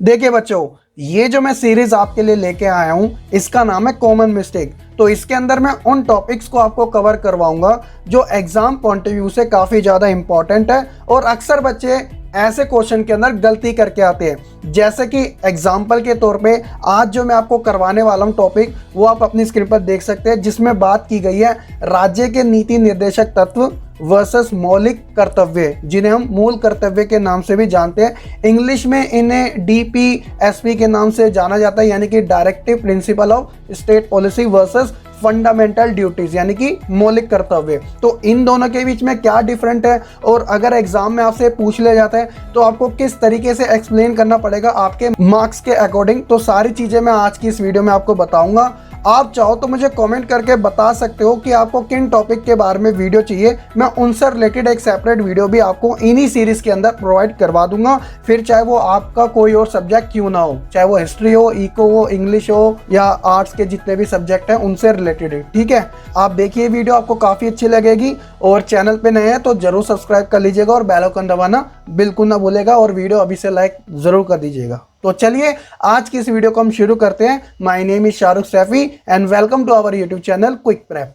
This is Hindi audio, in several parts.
देखिए बच्चों, ये जो मैं सीरीज आपके लिए लेके आया हूँ इसका नाम है कॉमन मिस्टेक। तो इसके अंदर मैं उन टॉपिक्स को आपको कवर करवाऊंगा जो एग्जाम पॉइंट ऑफ व्यू से काफ़ी ज़्यादा इंपॉर्टेंट है और अक्सर बच्चे ऐसे क्वेश्चन के अंदर गलती करके आते हैं। जैसे कि एग्जाम्पल के तौर पे आज जो मैं आपको करवाने वाला हूँ टॉपिक वो आप अपनी स्क्रीन पर देख सकते हैं, जिसमें बात की गई है राज्य के नीति निर्देशक तत्व वर्सेस मौलिक कर्तव्य, जिन्हें हम मूल कर्तव्य के नाम से भी जानते हैं। इंग्लिश में इन्हें DPSP के नाम से जाना जाता है, यानी कि directive principle of state policy versus fundamental duties, यानी कि मौलिक कर्तव्य। तो इन दोनों के बीच में क्या डिफरेंट है और अगर एग्जाम में आपसे पूछ लिया जाता है तो आपको किस तरीके से एक्सप्लेन करना पड़ेगा आपके मार्क्स के अकॉर्डिंग, तो सारी चीजें मैं आज की इस वीडियो में आपको बताऊंगा। आप चाहो तो मुझे कमेंट करके बता सकते हो कि आपको किन टॉपिक के बारे में वीडियो चाहिए। मैं उनसे रिलेटेड एक सेपरेट वीडियो भी आपको इन्हीं सीरीज के अंदर प्रोवाइड करवा दूंगा, फिर चाहे वो आपका कोई और सब्जेक्ट क्यों ना हो, चाहे वो हिस्ट्री हो, इको हो, इंग्लिश हो या आर्ट्स के जितने भी सब्जेक्ट हैं उनसे रिलेटेड है। ठीक है, आप देखिए वीडियो, आपको काफ़ी अच्छी लगेगी और चैनल पे नए हैं तो जरूर सब्सक्राइब कर लीजिएगा और बेल आइकन दबाना बिल्कुल ना भूलेगा और वीडियो अभी से लाइक जरूर कर दीजिएगा। तो चलिए आज की इस वीडियो को हम शुरू करते हैं। My name is Shahrukh Saifi and welcome to our YouTube channel Quick Prep.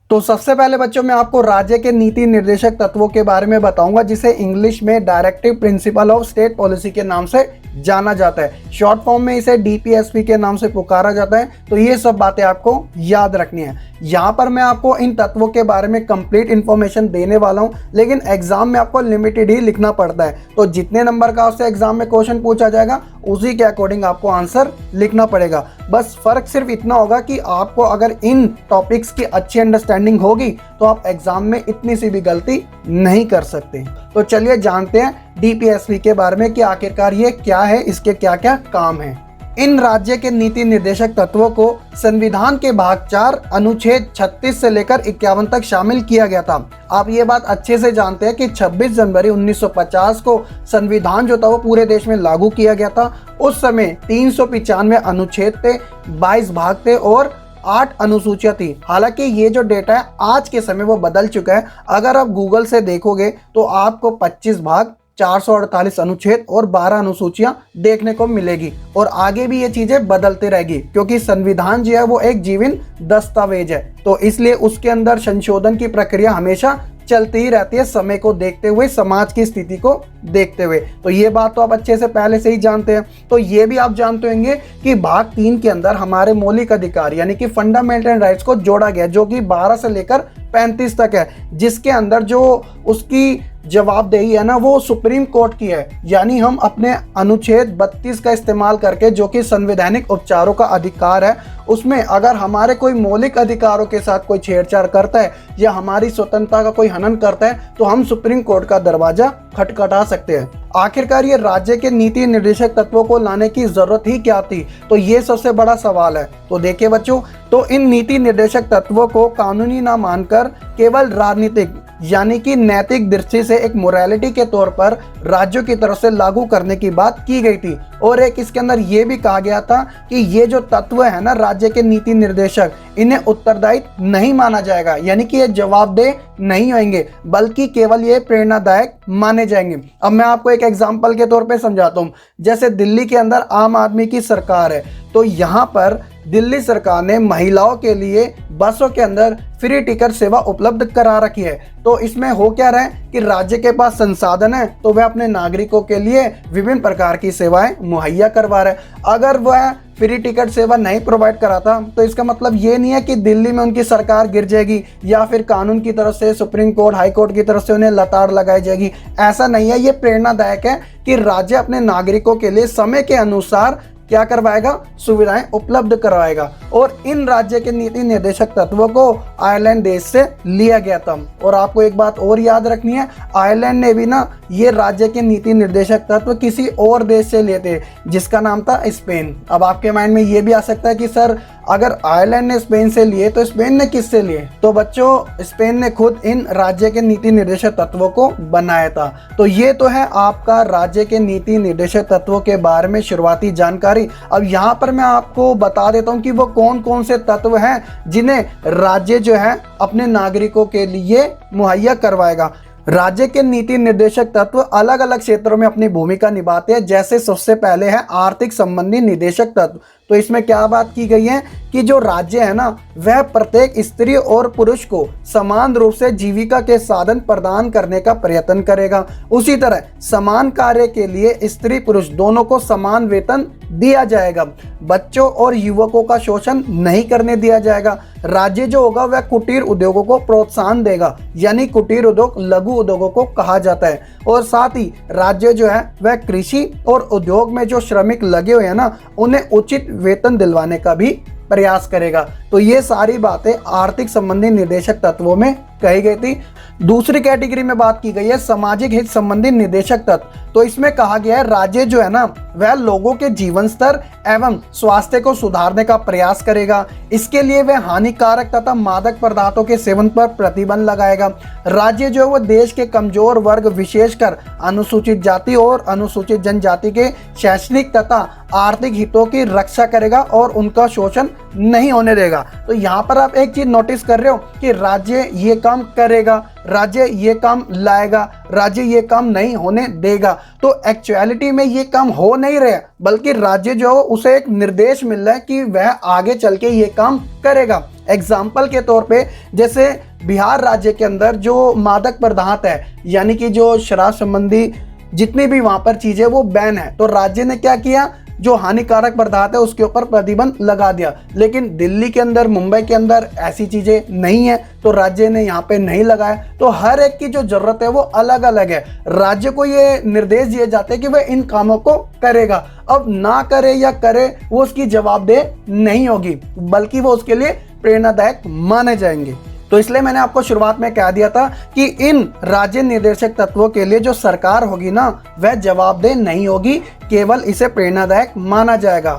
तो सबसे पहले बच्चों मैं आपको राज्य के नीति निर्देशक तत्वों के बारे में बताऊंगा, जिसे इंग्लिश में directive principle of state policy के नाम से जाना जाता है। शॉर्ट फॉर्म में इसे DPSP के नाम से पुकारा जाता है। तो ये सब बातें आपको याद रखनी है। यहाँ पर मैं आपको इन तत्वों के बारे में कंप्लीट इन्फॉर्मेशन देने वाला हूँ, लेकिन एग्जाम में आपको लिमिटेड ही लिखना पड़ता है। तो जितने नंबर का आपसे एग्जाम में क्वेश्चन पूछा जाएगा उसी के अकॉर्डिंग आपको आंसर लिखना पड़ेगा। बस फर्क सिर्फ इतना होगा कि आपको अगर इन टॉपिक्स की अच्छी अंडरस्टैंडिंग होगी तो आप एग्जाम में इतनी सी भी गलती नहीं कर सकते। तो चलिए जानते हैं DPSP के बारे में कि आखिरकार ये क्या है, इसके क्या क्या काम है। इन राज्य के नीति निर्देशक तत्वों को संविधान के भाग 4 अनुच्छेद 36 से लेकर 51 तक शामिल किया गया था। आप ये बात अच्छे से जानते हैं कि 26 जनवरी 1950 को संविधान जो था वो पूरे देश में लागू किया गया था। उस समय 395 अनुच्छेद थे, 22 भाग थे और 8 अनुसूचियां थी। हालांकि ये जो डेटा है आज के समय वो बदल चुका है। अगर आप गूगल से देखोगे तो आपको 25 भाग, 448 अनुच्छेद और 12 अनुसूचियां देखने को मिलेगी और आगे भी ये चीजें बदलती रहेगी, क्योंकि संविधान जो है वो एक जीवंत दस्तावेज है। तो इसलिए उसके अंदर संशोधन की प्रक्रिया हमेशा चलती ही रहती है, समय को देखते हुए, समाज की स्थिति को देखते हुए। तो ये बात तो आप अच्छे से पहले से ही जानते हैं। तो ये भी आप जानते होंगे कि भाग 3 के अंदर हमारे मौलिक अधिकार यानी कि फंडामेंटल राइट्स को जोड़ा गया, जो कि 12 से लेकर 35 तक है, जिसके अंदर जो उसकी जवाबदेही है ना वो सुप्रीम कोर्ट की है। यानी हम अपने अनुच्छेद 32 का इस्तेमाल करके, जो कि संवैधानिक उपचारों का अधिकार है, उसमें अगर हमारे कोई मौलिक अधिकारों के साथ कोई छेड़छाड़ करता है या हमारी स्वतंत्रता का कोई हनन करता है तो हम सुप्रीम कोर्ट का दरवाजा खटखटा सकते हैं। आखिरकार ये राज्य के नीति निर्देशक तत्वों को लाने की जरूरत ही क्या थी, तो ये सबसे बड़ा सवाल है। तो देखिए बच्चों, तो इन नीति निर्देशक तत्वों को कानूनी ना मानकर केवल राजनीतिक यानी कि नैतिक दृष्टि से एक मोरालिटी के तौर पर राज्यों की तरफ से लागू करने की बात की गई थी। और एक इसके अंदर ये भी कहा गया था कि ये जो तत्व है ना राज्य के नीति निर्देशक, इन्हें उत्तरदायित्व नहीं माना जाएगा, यानी कि ये जवाबदेह नहीं होंगे, बल्कि केवल ये प्रेरणादायक माने जाएंगे। अब मैं आपको एक एग्जांपल के तौर पे समझाता हूँ। जैसे दिल्ली के अंदर आम आदमी की सरकार है, तो यहाँ पर दिल्ली सरकार ने महिलाओं के लिए बसों के अंदर फ्री टिकट सेवा उपलब्ध करा रखी है। तो इसमें हो क्या रहा है कि राज्य के पास संसाधन है तो वह अपने नागरिकों के लिए विभिन्न प्रकार की सेवाएं मुहैया करवा रहे हैं। अगर वह फ्री टिकट सेवा नहीं प्रोवाइड कराता तो इसका मतलब ये नहीं है कि दिल्ली में उनकी सरकार गिर जाएगी या फिर कानून की तरफ से, सुप्रीम कोर्ट, हाई कोर्ट की तरफ से उन्हें लताड़ लगाई जाएगी। ऐसा नहीं है। ये प्रेरणादायक है कि राज्य अपने नागरिकों के लिए समय के अनुसार क्या करवाएगा, सुविधाएं उपलब्ध करवाएगा। और इन राज्य के नीति निर्देशक तत्वों को आयरलैंड देश से लिया गया था। और आपको एक बात और याद रखनी है, आयरलैंड ने भी ना ये राज्य के नीति निर्देशक तत्व किसी और देश से लिए थे जिसका नाम था स्पेन। अब आपके माइंड में ये भी आ सकता है कि सर अगर आयरलैंड ने स्पेन से लिए तो स्पेन ने किससे लिए? तो बच्चों, स्पेन ने खुद इन राज्य के नीति निर्देशक तत्वों को बनाया था। तो ये तो है आपका राज्य के नीति निर्देशक तत्वों के बारे में शुरुआती जानकारी। अब यहाँ पर मैं आपको बता देता हूँ कि वो कौन कौन से तत्व हैं जिन्हें राज्य जो है अपने नागरिकों के लिए मुहैया करवाएगा। राज्य के नीति निर्देशक तत्व अलग अलग क्षेत्रों में अपनी भूमिका निभाते हैं। जैसे सबसे पहले है आर्थिक संबंधी निदेशक तत्व। तो इसमें क्या बात की गई है कि जो राज्य है ना, वह प्रत्येक स्त्री और पुरुष को समान रूप से जीविका के साधन प्रदान करने का प्रयत्न करेगा। उसी तरह समान कार्य के लिए स्त्री पुरुष दोनों को समान वेतन दिया जाएगा। बच्चों और युवकों का शोषण नहीं करने दिया जाएगा। राज्य जो होगा वह कुटीर उद्योगों को प्रोत्साहन देगा, यानी कुटीर उद्योग लघु उद्योगों को कहा जाता है। और साथ ही राज्य जो है वह कृषि और उद्योग में जो श्रमिक लगे हुए हैं ना, उन्हें उचित वेतन दिलवाने का भी प्रयास करेगा। तो ये सारी बातें आर्थिक संबंधी निर्देशक तत्वों में कही गई थी। दूसरी कैटेगरी में बात की गई है सामाजिक हित संबंधी निर्देशक तत्व। तो इसमें कहा गया है राज्य जो है ना, वह लोगों के जीवन स्तर एवं स्वास्थ्य को सुधारने का प्रयास करेगा। इसके लिए वह हानिकारक तथा मादक पदार्थों के सेवन पर प्रतिबंध लगाएगा। राज्य जो है वो देश के कमजोर वर्ग विशेषकर अनुसूचित जाति और अनुसूचित जनजाति के शैक्षणिक तथा आर्थिक हितों की रक्षा करेगा और उनका शोषण नहीं होने देगा। तो यहाँ पर आप एक चीज नोटिस कर रहे हो कि राज्य ये काम करेगा, राज्य ये काम लाएगा, राज्य ये काम नहीं होने देगा। तो एक्चुअलिटी में ये काम हो नहीं रहा, बल्कि राज्य जो उसे एक निर्देश मिल रहा है कि वह आगे चल के ये काम करेगा। एग्जाम्पल के तौर पे जैसे बिहार राज्य के अंदर जो मादक पदार्थ है, यानी कि जो शराब संबंधी जितनी भी वहां पर चीजें वो बैन है, तो राज्य ने क्या किया, जो हानिकारक पदार्थ है उसके ऊपर प्रतिबंध लगा दिया। लेकिन दिल्ली के अंदर, मुंबई के अंदर ऐसी चीजें नहीं है, तो राज्य ने यहाँ पे नहीं लगाया। तो हर एक की जो जरूरत है वो अलग अलग है। राज्य को ये निर्देश दिए जाते हैं कि वह इन कामों को करेगा। अब ना करे या करे वो उसकी जवाबदेह नहीं होगी, बल्कि वो उसके लिए प्रेरणादायक माने जाएंगे। तो इसलिए मैंने आपको शुरुआत में कह दिया था कि इन राज्य निर्देशक तत्वों के लिए जो सरकार होगी ना, वह जवाबदेह नहीं होगी, केवल इसे प्रेरणादायक माना जाएगा।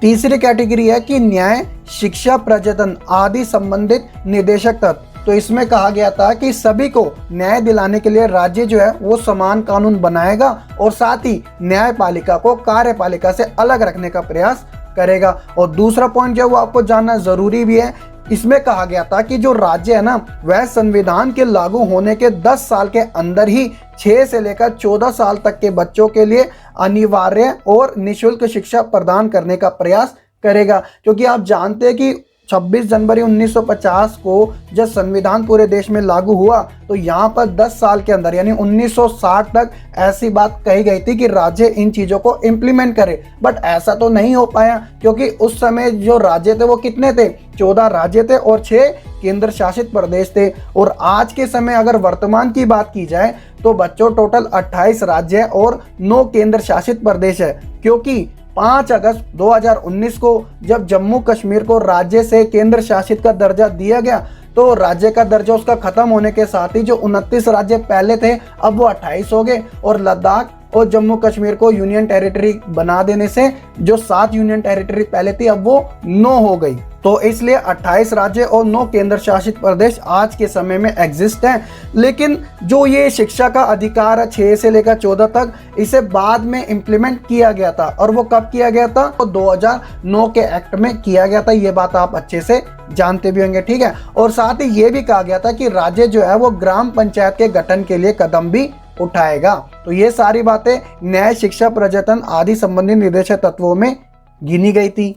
तीसरी कैटेगरी है कि न्याय, शिक्षा, पर्यटन आदि संबंधित निर्देशक तत्व। तो इसमें कहा गया था कि सभी को न्याय दिलाने के लिए राज्य जो है वो समान कानून बनाएगा और साथ ही न्यायपालिका को कार्यपालिका से अलग रखने का प्रयास करेगा। और दूसरा पॉइंट जो वो आपको जानना जरूरी भी है, इसमें कहा गया था कि जो राज्य है ना, वह संविधान के लागू होने के 10 साल के अंदर ही 6 से लेकर 14 साल तक के बच्चों के लिए अनिवार्य और निःशुल्क शिक्षा प्रदान करने का प्रयास करेगा। क्योंकि आप जानते हैं कि 26 जनवरी 1950 को जब संविधान पूरे देश में लागू हुआ, तो यहाँ पर 10 साल के अंदर यानी 1960 तक ऐसी बात कही गई थी कि राज्य इन चीज़ों को इम्प्लीमेंट करे। बट ऐसा तो नहीं हो पाया, क्योंकि उस समय जो राज्य थे वो कितने थे, 14 राज्य थे और 6 केंद्र शासित प्रदेश थे। और आज के समय अगर वर्तमान की बात की जाए तो बच्चों टोटल 28 राज्य है और 9 केंद्र शासित प्रदेश है। क्योंकि 5 अगस्त 2019 को जब जम्मू कश्मीर को राज्य से केंद्र शासित का दर्जा दिया गया, तो राज्य का दर्जा उसका खत्म होने के साथ ही जो 29 राज्य पहले थे अब वो 28 हो गए, और लद्दाख और जम्मू कश्मीर को यूनियन टेरिटरी बना देने से जो 7 यूनियन टेरिटरी पहले थी अब वो 9 हो गई। तो इसलिए 28 राज्य और 9 केंद्र शासित प्रदेश आज के समय में एग्जिस्ट हैं। लेकिन जो ये शिक्षा का अधिकार है 6 से लेकर 14 तक, इसे बाद में इम्प्लीमेंट किया गया था। और वो कब किया गया था, तो 2009 के एक्ट में किया गया था। ये बात आप अच्छे से जानते भी होंगे, ठीक है। और साथ ही ये भी कहा गया था कि राज्य जो है वो ग्राम पंचायत के गठन के लिए कदम भी उठाएगा। तो ये सारी बातें न्याय, शिक्षा, पर्यटन आदि संबंधी निर्देशक तत्वों में गिनी गई थी।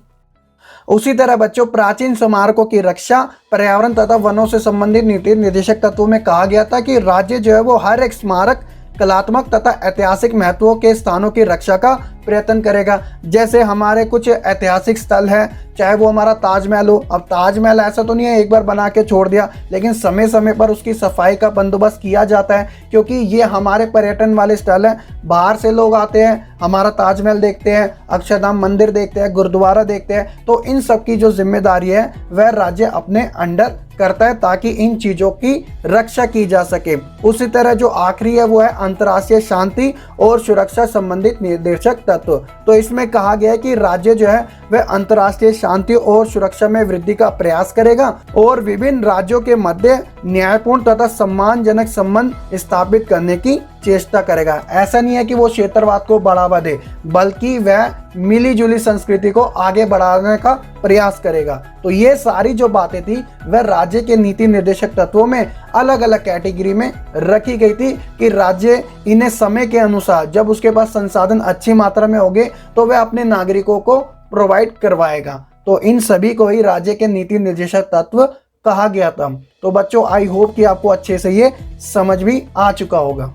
उसी तरह बच्चों, प्राचीन स्मारकों की रक्षा, पर्यावरण तथा वनों से संबंधित नीति निर्देशक तत्वों में कहा गया था कि राज्य जो है वो हर एक स्मारक, कलात्मक तथा ऐतिहासिक महत्वों के स्थानों की रक्षा का प्रयत्न करेगा। जैसे हमारे कुछ ऐतिहासिक स्थल है, चाहे वो हमारा ताजमहल हो। अब ताजमहल ऐसा तो नहीं है एक बार बना के छोड़ दिया, लेकिन समय समय पर उसकी सफाई का बंदोबस्त किया जाता है, क्योंकि ये हमारे पर्यटन वाले स्थल हैं। बाहर से लोग आते हैं, हमारा ताजमहल देखते हैं, अक्षरधाम मंदिर देखते हैं, गुरुद्वारा देखते हैं। तो इन सब की जो जिम्मेदारी है वह राज्य अपने अंडर करता है, ताकि इन चीज़ों की रक्षा की जा सके। उसी तरह जो आखिरी है वो है अंतर्राष्ट्रीय शांति और सुरक्षा संबंधित निर्देशक तत्व। तो इसमें कहा गया है कि राज्य जो है वह अंतर्राष्ट्रीय शांति और सुरक्षा में वृद्धि का प्रयास करेगा और विभिन्न राज्यों के मध्य न्यायपूर्ण तथा सम्मानजनक संबंध स्थापित करने की चेष्टा करेगा। ऐसा नहीं है कि वो क्षेत्रवाद को बढ़ावा दे, बल्कि वह मिली जुली संस्कृति को आगे बढ़ाने का प्रयास करेगा। तो ये सारी जो बातें थी वह राज्य के नीति निर्देशक तत्वों में अलग अलग कैटेगरी में रखी गई थी कि राज्य इन्हें समय के अनुसार, जब उसके पास संसाधन अच्छी मात्रा में होंगे, तो वह अपने नागरिकों को प्रोवाइड करवाएगा। तो इन सभी को ही राज्य के नीति निर्देशक तत्व कहा गया था। तो बच्चों, आई होप कि आपको अच्छे से ये समझ भी आ चुका होगा।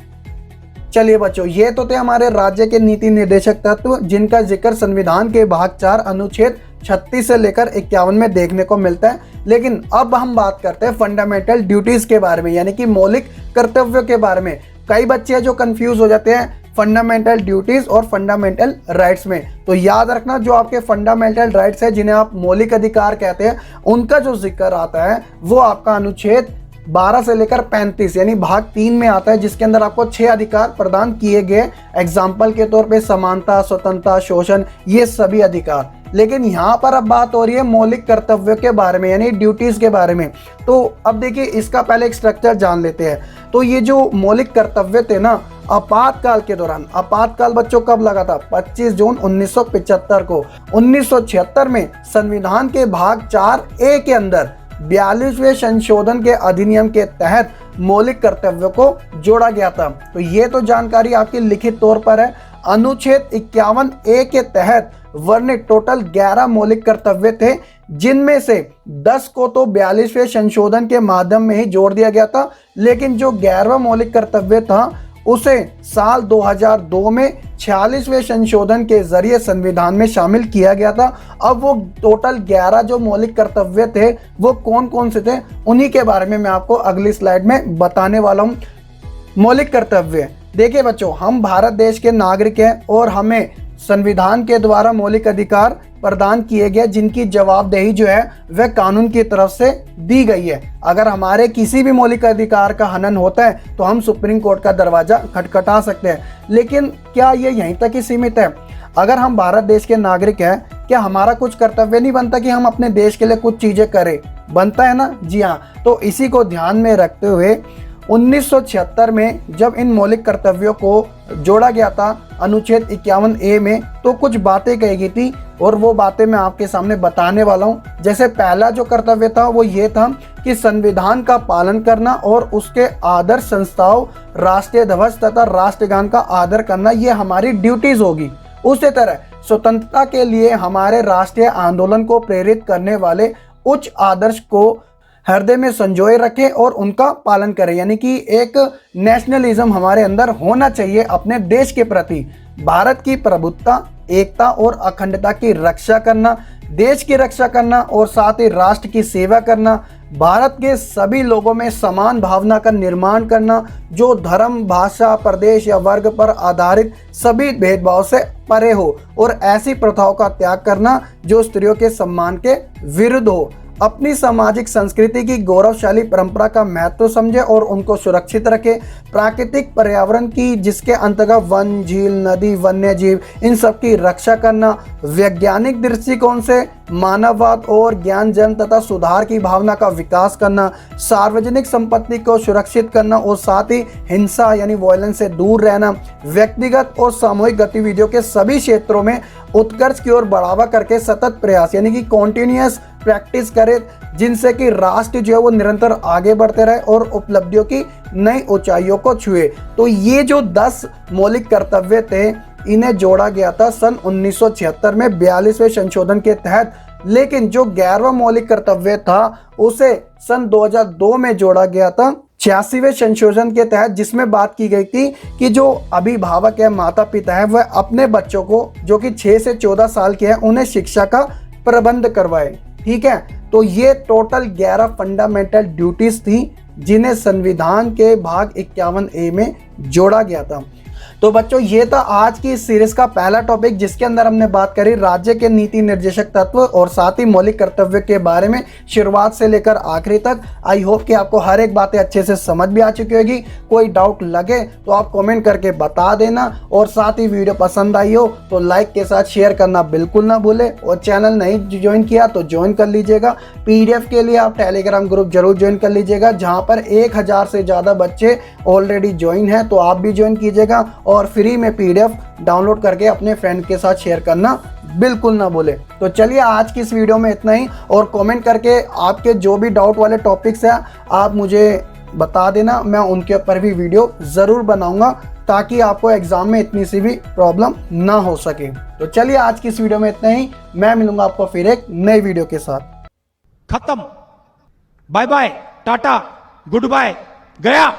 चलिए बच्चों, ये तो थे हमारे राज्य के नीति निर्देशक तत्व, जिनका जिक्र संविधान के भाग 4 अनुच्छेद 36 से लेकर 51 में देखने को मिलता है। लेकिन अब हम बात करते हैं फंडामेंटल ड्यूटीज के बारे में, यानी कि मौलिक कर्तव्यों के बारे में। कई बच्चे जो कंफ्यूज हो जाते हैं फंडामेंटल ड्यूटीज और फंडामेंटल राइट्स में। तो याद रखना, जो आपके फंडामेंटल राइट्स है, जिन्हें आप मौलिक अधिकार कहते हैं, उनका जो जिक्र आता है वो आपका अनुच्छेद 12 से लेकर 35 यानी भाग 3 में आता है, जिसके अंदर आपको 6 अधिकार प्रदान किए गए। एग्जाम्पल के तौर पे समानता, स्वतंत्रता, शोषण, ये सभी अधिकार। लेकिन यहाँ पर अब बात हो रही है मौलिक कर्तव्यों के बारे में, यानी ड्यूटीज के बारे में। तो अब देखिए, इसका पहले एक स्ट्रक्चर जान लेते हैं। तो ये जो मौलिक कर्तव्य थे ना, आपातकाल के दौरान, आपातकाल बच्चों कब लगा था? 25 जून 1975 को। 1976 में संविधान के भाग 4A के अंदर 42वें संशोधन के अधिनियम के तहत मौलिक कर्तव्यों को जोड़ा गया था। तो ये तो जानकारी आपकी लिखित तौर पर है। अनुच्छेद 51A के तहत वर्णित टोटल 11 मौलिक कर्तव्य थे, जिनमें से 10 को तो 42वें संशोधन के माध्यम में ही जोड़ दिया गया था। लेकिन जो 11वां मौलिक कर्तव्य था, उसे साल 2002 में 46वें संशोधन के जरिए संविधान में शामिल किया गया था। अब वो टोटल 11 जो मौलिक कर्तव्य थे वो कौन कौन से थे, उन्हीं के बारे में मैं आपको अगली स्लाइड में बताने वाला हूँ। मौलिक कर्तव्य, देखिए बच्चों, हम भारत देश के नागरिक हैं और हमें संविधान के द्वारा मौलिक अधिकार प्रदान किए गए, जिनकी जवाबदेही जो है वह कानून की तरफ से दी गई है। अगर हमारे किसी भी मौलिक अधिकार का हनन होता है तो हम सुप्रीम कोर्ट का दरवाजा खटखटा सकते हैं। लेकिन क्या ये यहीं तक ही सीमित है? अगर हम भारत देश के नागरिक हैं, क्या हमारा कुछ कर्तव्य नहीं बनता कि हम अपने देश के लिए कुछ चीजें करें? बनता है ना? जी हाँ। तो इसी को ध्यान में रखते हुए 1976 में जब इन मौलिक कर्तव्यों को जोड़ा गया था अनुच्छेद 51A में, तो कुछ बातें कही गई थी और वो बातें मैं आपके सामने बताने वाला हूँ। जैसे पहला जो कर्तव्य था वो ये था कि संविधान का पालन करना और उसके आदर्श संस्थाओं, राष्ट्रीय ध्वज तथा राष्ट्रगान का आदर करना, ये हमारी ड्यूटीज होगी। उसी तरह स्वतंत्रता के लिए हमारे राष्ट्रीय आंदोलन को प्रेरित करने वाले उच्च आदर्श को हृदय में संजोए रखें और उनका पालन करें, यानी कि एक नेशनलिज्म हमारे अंदर होना चाहिए अपने देश के प्रति। भारत की प्रभुत्ता, एकता और अखंडता की रक्षा करना, देश की रक्षा करना और साथ ही राष्ट्र की सेवा करना, भारत के सभी लोगों में समान भावना का निर्माण करना, जो धर्म, भाषा, प्रदेश या वर्ग पर आधारित सभी भेदभाव से परे हो, और ऐसी प्रथाओं का त्याग करना जो स्त्रियों के सम्मान के विरुद्ध हो। अपनी सामाजिक संस्कृति की गौरवशाली परंपरा का महत्व समझे और उनको सुरक्षित रखे। प्राकृतिक पर्यावरण की, जिसके अंतर्गत वन, झील, नदी, वन्य जीव, इन सब की रक्षा करना। वैज्ञानिक दृष्टिकोण से मानववाद और ज्ञान जन तथा सुधार की भावना का विकास करना। सार्वजनिक संपत्ति को सुरक्षित करना और साथ ही हिंसा यानी वायलेंस से दूर रहना। व्यक्तिगत और सामूहिक गतिविधियों के सभी क्षेत्रों में उत्कर्ष की ओर बढ़ावा करके सतत प्रयास यानी कि कॉन्टिन्यूअस प्रैक्टिस करे, जिनसे कि राष्ट्र जो है वो निरंतर आगे बढ़ते रहे और उपलब्धियों की नई ऊंचाइयों को छुए। तो ये जो 10 मौलिक कर्तव्य थे, इन्हें जोड़ा गया था सन 1976 में 42वें संशोधन के तहत। लेकिन जो 11वां मौलिक कर्तव्य था उसे सन 2002 में जोड़ा गया था 86वें संशोधन के तहत, जिसमें बात की गई थी कि जो अभिभावक है, माता पिता है, वह अपने बच्चों को जो कि 6 से 14 साल के हैं, उन्हें शिक्षा का प्रबंध करवाए। ठीक है, तो ये टोटल 11 फंडामेंटल ड्यूटीज थी, जिन्हें संविधान के भाग 51A में जोड़ा गया था। तो बच्चों ये था आज की इस सीरीज का पहला टॉपिक, जिसके अंदर हमने बात करी राज्य के नीति निर्देशक तत्व और साथ ही मौलिक कर्तव्य के बारे में, शुरुआत से लेकर आखिरी तक। आई होप कि आपको हर एक बातें अच्छे से समझ भी आ चुकी होगी। कोई डाउट लगे तो आप कमेंट करके बता देना, और साथ ही वीडियो पसंद आई हो तो लाइक के साथ शेयर करना बिल्कुल ना भूले, और चैनल नहीं ज्वाइन किया तो ज्वाइन कर लीजिएगा। पीडीएफ के लिए आप टेलीग्राम ग्रुप जरूर ज्वाइन कर लीजिएगा, जहां पर 1000 से ज़्यादा बच्चे ऑलरेडी ज्वाइन हैं, तो आप भी ज्वाइन कीजिएगा और फ्री में पीडीएफ डाउनलोड करके अपने फ्रेंड के साथ शेयर करना बिल्कुल ना भूले। तो चलिए आज की इस वीडियो में इतना ही, और कमेंट करके आपके जो भी डाउट वाले टॉपिक्स हैं आप मुझे बता देना, मैं उनके ऊपर भी वीडियो ज़रूर बनाऊंगा, ताकि आपको एग्जाम में इतनी सी भी प्रॉब्लम ना हो सके। तो चलिए आज की इस वीडियो में इतना ही, मैं मिलूंगा आपको फिर एक नई वीडियो के साथ। खत्म, बाय बाय, टाटा, गुड बाय, गया।